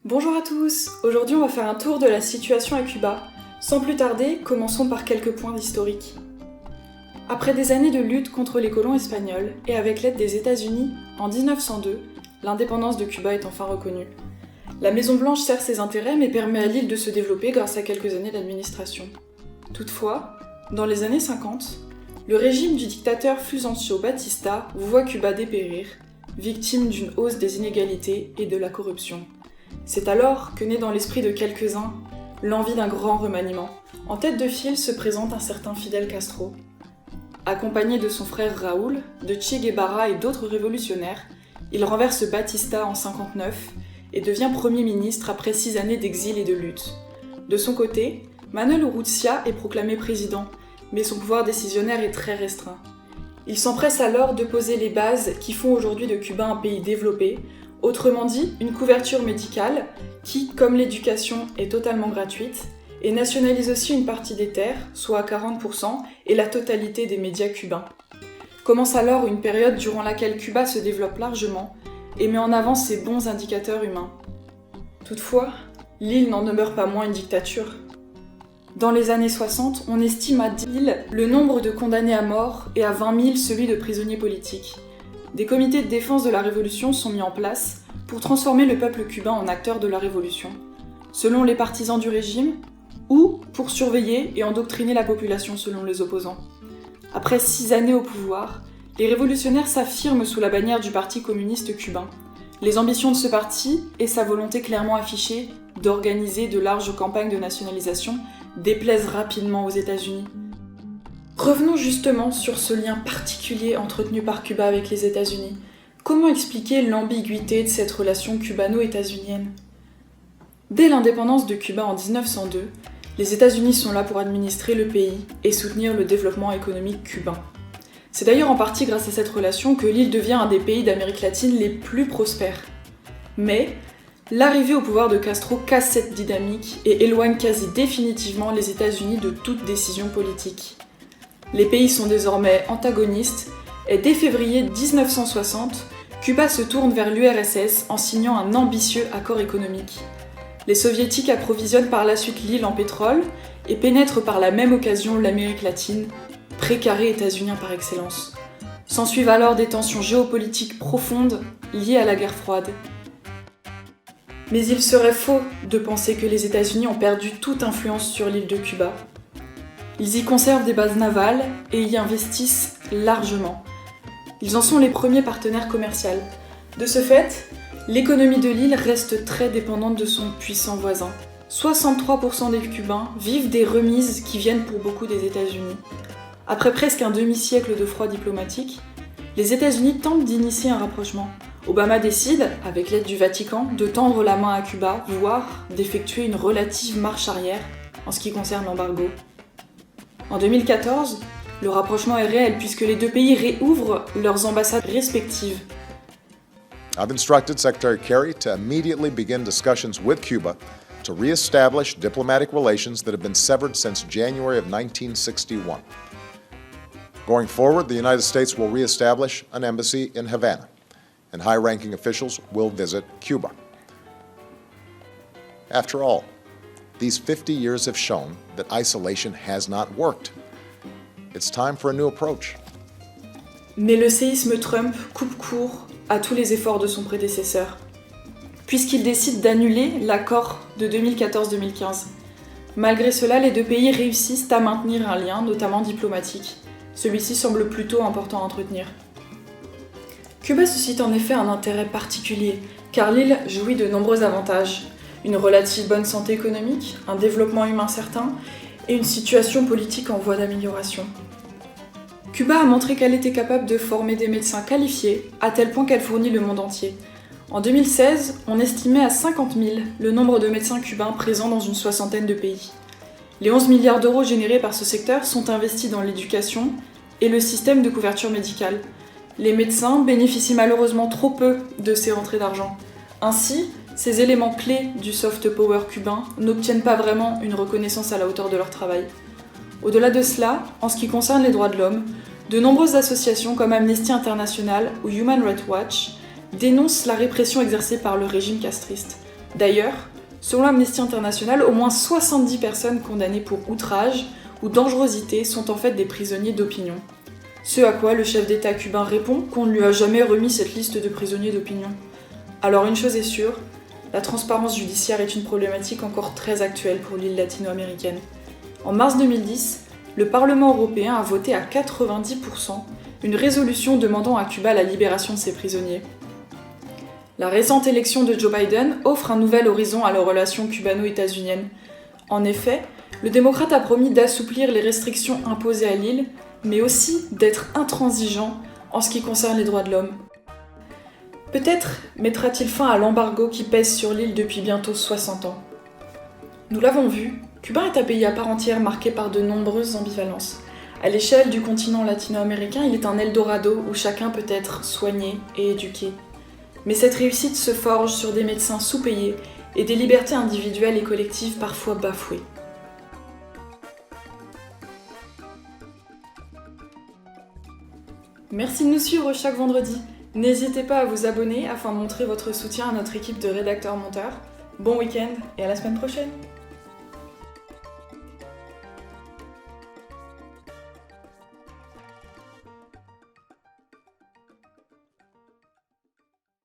Bonjour à tous, aujourd'hui on va faire un tour de la situation à Cuba. Sans plus tarder, commençons par quelques points historiques. Après des années de lutte contre les colons espagnols et avec l'aide des États-Unis, en 1902, l'indépendance de Cuba est enfin reconnue. La Maison-Blanche sert ses intérêts mais permet à l'île de se développer grâce à quelques années d'administration. Toutefois, dans les années 50, le régime du dictateur Fulgencio Batista voit Cuba dépérir, victime d'une hausse des inégalités et de la corruption. C'est alors que naît dans l'esprit de quelques-uns l'envie d'un grand remaniement. En tête de file se présente un certain Fidel Castro. Accompagné de son frère Raúl, de Che Guevara et d'autres révolutionnaires, il renverse Batista en 1959 et devient Premier ministre après 6 années d'exil et de lutte. De son côté, Manuel Urrutia est proclamé président, mais son pouvoir décisionnaire est très restreint. Il s'empresse alors de poser les bases qui font aujourd'hui de Cuba un pays développé, autrement dit, une couverture médicale qui, comme l'éducation, est totalement gratuite, et nationalise aussi une partie des terres, soit à 40%, et la totalité des médias cubains. Commence alors une période durant laquelle Cuba se développe largement et met en avant ses bons indicateurs humains. Toutefois, l'île n'en demeure pas moins une dictature. Dans les années 60, on estime à 10 000 le nombre de condamnés à mort et à 20 000 celui de prisonniers politiques. Des comités de défense de la Révolution sont mis en place pour transformer le peuple cubain en acteur de la Révolution, selon les partisans du régime, ou pour surveiller et endoctriner la population selon les opposants. Après 6 années au pouvoir, les révolutionnaires s'affirment sous la bannière du Parti communiste cubain. Les ambitions de ce parti et sa volonté clairement affichée d'organiser de larges campagnes de nationalisation déplaisent rapidement aux États-Unis. Revenons justement sur ce lien particulier entretenu par Cuba avec les États-Unis. Comment expliquer l'ambiguïté de cette relation cubano-états-unienne ? Dès l'indépendance de Cuba en 1902, les États-Unis sont là pour administrer le pays et soutenir le développement économique cubain. C'est d'ailleurs en partie grâce à cette relation que l'île devient un des pays d'Amérique latine les plus prospères. Mais l'arrivée au pouvoir de Castro casse cette dynamique et éloigne quasi définitivement les États-Unis de toute décision politique. Les pays sont désormais antagonistes et dès février 1960, Cuba se tourne vers l'URSS en signant un ambitieux accord économique. Les soviétiques approvisionnent par la suite l'île en pétrole et pénètrent par la même occasion l'Amérique latine, précaré états-unien par excellence. S'ensuivent alors des tensions géopolitiques profondes liées à la guerre froide. Mais il serait faux de penser que les États-Unis ont perdu toute influence sur l'île de Cuba. Ils y conservent des bases navales et y investissent largement. Ils en sont les premiers partenaires commerciaux. De ce fait, l'économie de l'île reste très dépendante de son puissant voisin. 63% des Cubains vivent des remises qui viennent pour beaucoup des États-Unis. Après presque un demi-siècle de froid diplomatique, les États-Unis tentent d'initier un rapprochement. Obama décide, avec l'aide du Vatican, de tendre la main à Cuba, voire d'effectuer une relative marche arrière en ce qui concerne l'embargo. En 2014, le rapprochement est réel puisque les deux pays réouvrent leurs ambassades respectives. I've instructed Secretary Kerry to immediately begin discussions with Cuba to re-establish diplomatic relations that have been severed since January of 1961. Going forward, the United States will re-establish an embassy in Havana, and high-ranking officials will visit Cuba. After all, these 50 years have shown that isolation has not worked. It's time for a new approach. Mais le séisme Trump coupe court à tous les efforts de son prédécesseur, puisqu'il décide d'annuler l'accord de 2014-2015. Malgré cela, les deux pays réussissent à maintenir un lien, notamment diplomatique. Celui-ci semble plutôt important à entretenir. Cuba suscite en effet un intérêt particulier, car l'île jouit de nombreux avantages. Une relative bonne santé économique, un développement humain certain et une situation politique en voie d'amélioration. Cuba a montré qu'elle était capable de former des médecins qualifiés, à tel point qu'elle fournit le monde entier. En 2016, on estimait à 50 000 le nombre de médecins cubains présents dans une 60aine de pays. Les 11 milliards d'euros générés par ce secteur sont investis dans l'éducation et le système de couverture médicale. Les médecins bénéficient malheureusement trop peu de ces rentrées d'argent. Ainsi, ces éléments clés du soft power cubain n'obtiennent pas vraiment une reconnaissance à la hauteur de leur travail. Au-delà de cela, en ce qui concerne les droits de l'homme, de nombreuses associations comme Amnesty International ou Human Rights Watch dénoncent la répression exercée par le régime castriste. D'ailleurs, selon Amnesty International, au moins 70 personnes condamnées pour outrage ou dangerosité sont en fait des prisonniers d'opinion. Ce à quoi le chef d'État cubain répond qu'on ne lui a jamais remis cette liste de prisonniers d'opinion. Alors une chose est sûre, la transparence judiciaire est une problématique encore très actuelle pour l'île latino-américaine. En mars 2010, le Parlement européen a voté à 90% une résolution demandant à Cuba la libération de ses prisonniers. La récente élection de Joe Biden offre un nouvel horizon à la relation cubano-états-unienne. En effet, le démocrate a promis d'assouplir les restrictions imposées à l'île, mais aussi d'être intransigeant en ce qui concerne les droits de l'homme. Peut-être mettra-t-il fin à l'embargo qui pèse sur l'île depuis bientôt 60 ans. Nous l'avons vu, Cuba est un pays à part entière marqué par de nombreuses ambivalences. À l'échelle du continent latino-américain, il est un Eldorado où chacun peut être soigné et éduqué. Mais cette réussite se forge sur des médecins sous-payés et des libertés individuelles et collectives parfois bafouées. Merci de nous suivre chaque vendredi. N'hésitez pas à vous abonner afin de montrer votre soutien à notre équipe de rédacteurs-monteurs. Bon week-end et à la semaine prochaine!